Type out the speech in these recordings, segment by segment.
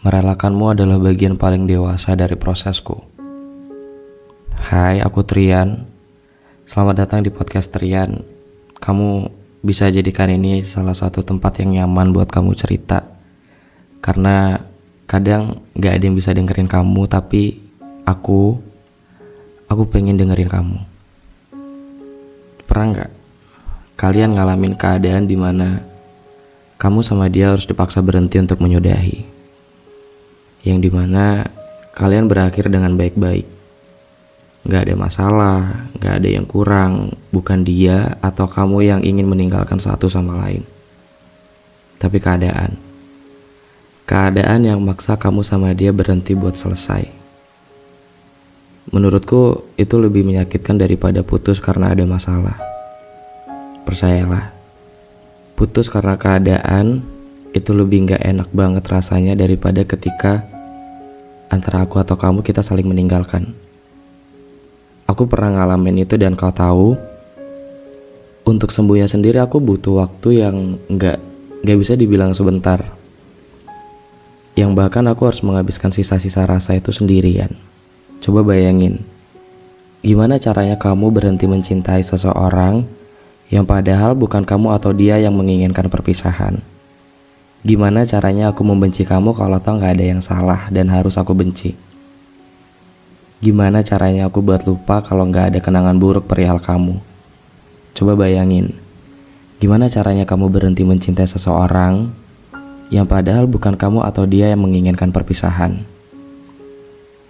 Merelakanmu adalah bagian paling dewasa dari prosesku. Hai, aku Trian. Selamat datang di podcast Trian. Kamu bisa jadikan ini salah satu tempat yang nyaman buat kamu cerita. Karena kadang gak ada yang bisa dengerin kamu, tapi aku pengen dengerin kamu. Pernah gak kalian ngalamin keadaan dimana kamu sama dia harus dipaksa berhenti untuk menyudahi? Yang dimana kalian berakhir dengan baik-baik, gak ada masalah, gak ada yang kurang. Bukan dia atau kamu yang ingin meninggalkan satu sama lain, tapi keadaan yang maksa kamu sama dia berhenti buat selesai. Menurutku itu lebih menyakitkan daripada putus karena ada masalah. Percayalah, putus karena keadaan itu lebih gak enak banget rasanya daripada ketika antara aku atau kamu kita saling meninggalkan. Aku pernah ngalamin itu dan kau tahu, untuk sembuhnya sendiri aku butuh waktu yang gak bisa dibilang sebentar. Yang bahkan aku harus menghabiskan sisa-sisa rasa itu sendirian. Coba bayangin, gimana caranya kamu berhenti mencintai seseorang yang padahal bukan kamu atau dia yang menginginkan perpisahan. Gimana caranya aku membenci kamu kalau tau gak ada yang salah dan harus aku benci? Gimana caranya aku buat lupa kalau gak ada kenangan buruk perihal kamu? Coba bayangin, gimana caranya kamu berhenti mencintai seseorang yang padahal bukan kamu atau dia yang menginginkan perpisahan?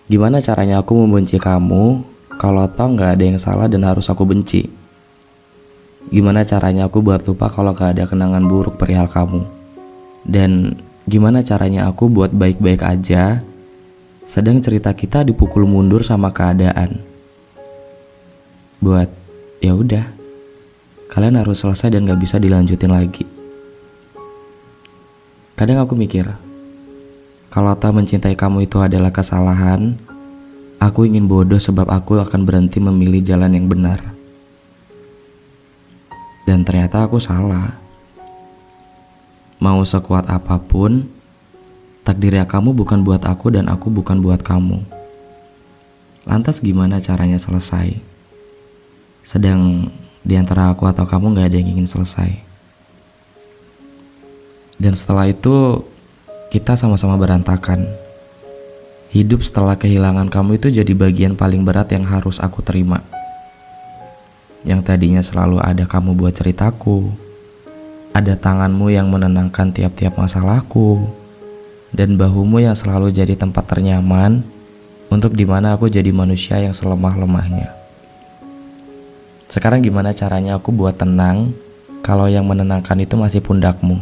Gimana caranya aku membenci kamu kalau tau gak ada yang salah dan harus aku benci? Gimana caranya aku buat lupa kalau gak ada kenangan buruk perihal kamu? Dan gimana caranya aku buat baik-baik aja sedang cerita kita dipukul mundur sama keadaan? Buat ya udah, kalian harus selesai dan gak bisa dilanjutin lagi. Kadang aku mikir, kalau tak mencintai kamu itu adalah kesalahan, aku ingin bodoh sebab aku akan berhenti memilih jalan yang benar. Dan ternyata aku salah. Mau sekuat apapun, takdirnya kamu bukan buat aku dan aku bukan buat kamu. Lantas gimana caranya selesai? Sedang di antara aku atau kamu gak ada yang ingin selesai. Dan setelah itu kita sama-sama berantakan. Hidup setelah kehilangan kamu itu jadi bagian paling berat yang harus aku terima. Yang tadinya selalu ada kamu buat ceritaku, ada tanganmu yang menenangkan tiap-tiap masalahku, dan bahumu yang selalu jadi tempat ternyaman untuk dimana aku jadi manusia yang selemah-lemahnya. Sekarang gimana caranya aku buat tenang kalau yang menenangkan itu masih pundakmu?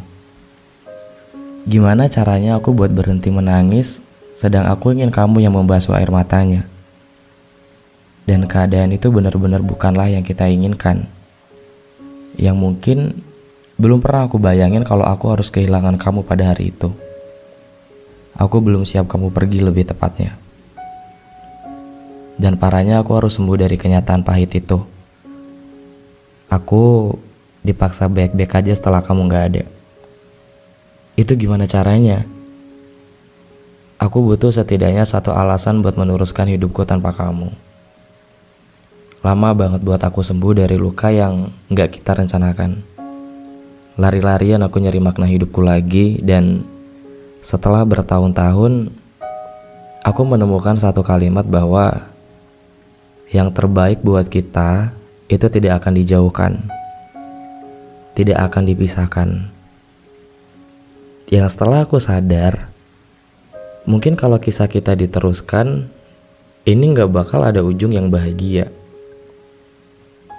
Gimana caranya aku buat berhenti menangis sedang aku ingin kamu yang membasuh air matanya? Dan keadaan itu benar-benar bukanlah yang kita inginkan. Yang mungkin belum pernah aku bayangin kalau aku harus kehilangan kamu pada hari itu. Aku belum siap kamu pergi, lebih tepatnya. Dan parahnya aku harus sembuh dari kenyataan pahit itu. Aku dipaksa baik-baik aja setelah kamu gak ada. Itu gimana caranya? Aku butuh setidaknya satu alasan buat meneruskan hidupku tanpa kamu. Lama banget buat aku sembuh dari luka yang gak kita rencanakan. Lari-larian aku nyari makna hidupku lagi, dan setelah bertahun-tahun aku menemukan satu kalimat bahwa yang terbaik buat kita itu tidak akan dijauhkan, tidak akan dipisahkan. Yang setelah aku sadar, mungkin kalau kisah kita diteruskan, ini gak bakal ada ujung yang bahagia.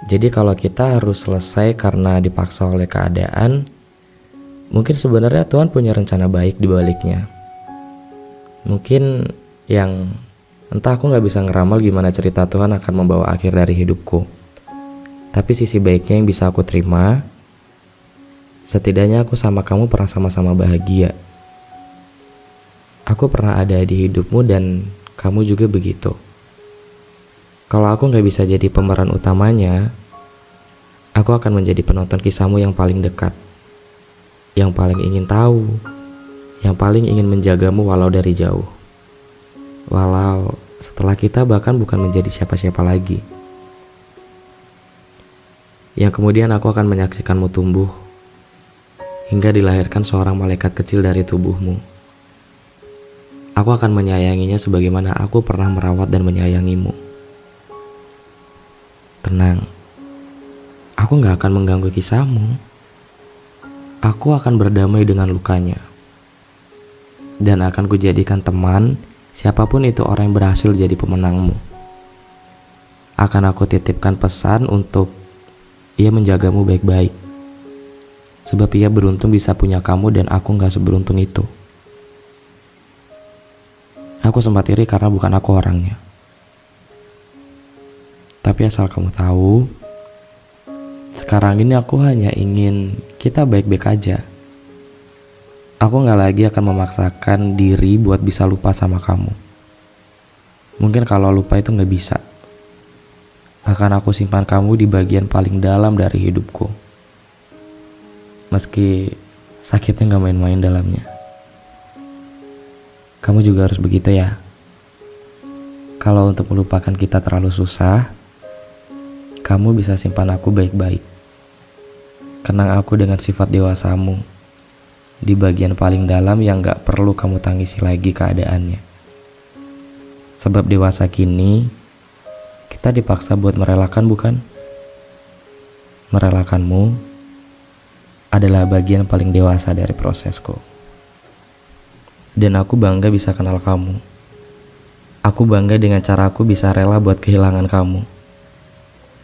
Jadi kalau kita harus selesai karena dipaksa oleh keadaan, mungkin sebenarnya Tuhan punya rencana baik di baliknya. Mungkin yang entah, aku gak bisa ngeramal gimana cerita Tuhan akan membawa akhir dari hidupku. Tapi sisi baiknya yang bisa aku terima, setidaknya aku sama kamu pernah sama-sama bahagia. Aku pernah ada di hidupmu dan kamu juga begitu. Kalau aku gak bisa jadi pemeran utamanya, aku akan menjadi penonton kisahmu yang paling dekat, yang paling ingin tahu, yang paling ingin menjagamu walau dari jauh. Walau setelah kita bahkan bukan menjadi siapa-siapa lagi. Yang kemudian aku akan menyaksikanmu tumbuh hingga dilahirkan seorang malaikat kecil dari tubuhmu. Aku akan menyayanginya sebagaimana aku pernah merawat dan menyayangimu. Tenang, aku gak akan mengganggu kisahmu. Aku akan berdamai dengan lukanya. Dan akan kujadikan teman siapapun itu orang yang berhasil jadi pemenangmu. Akan aku titipkan pesan untuk ia menjagamu baik-baik. Sebab ia beruntung bisa punya kamu dan aku gak seberuntung itu. Aku sempat iri karena bukan aku orangnya. Tapi asal kamu tahu, sekarang ini aku hanya ingin kita baik-baik aja. Aku gak lagi akan memaksakan diri buat bisa lupa sama kamu. Mungkin kalau lupa itu gak bisa. Akan aku simpan kamu di bagian paling dalam dari hidupku. Meski sakitnya gak main-main dalamnya. Kamu juga harus begitu ya. Kalau untuk melupakan kita terlalu susah, kamu bisa simpan aku baik-baik. Kenang aku dengan sifat dewasamu di bagian paling dalam yang gak perlu kamu tangisi lagi keadaannya. Sebab dewasa kini kita dipaksa buat merelakan, bukan? Merelakanmu adalah bagian paling dewasa dari prosesku. Dan aku bangga bisa kenal kamu. Aku bangga dengan cara aku bisa rela buat kehilangan kamu.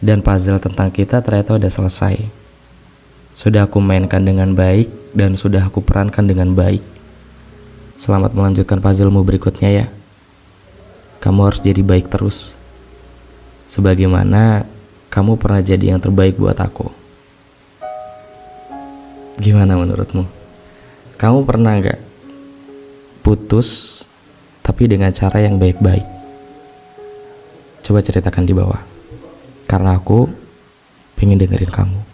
Dan puzzle tentang kita ternyata udah selesai. Sudah aku mainkan dengan baik dan sudah aku perankan dengan baik. Selamat melanjutkan puzzlemu berikutnya ya. Kamu harus jadi baik terus. Sebagaimana kamu pernah jadi yang terbaik buat aku. Gimana menurutmu? Kamu pernah gak putus tapi dengan cara yang baik-baik? Coba ceritakan di bawah. Karena aku pengen dengerin kamu.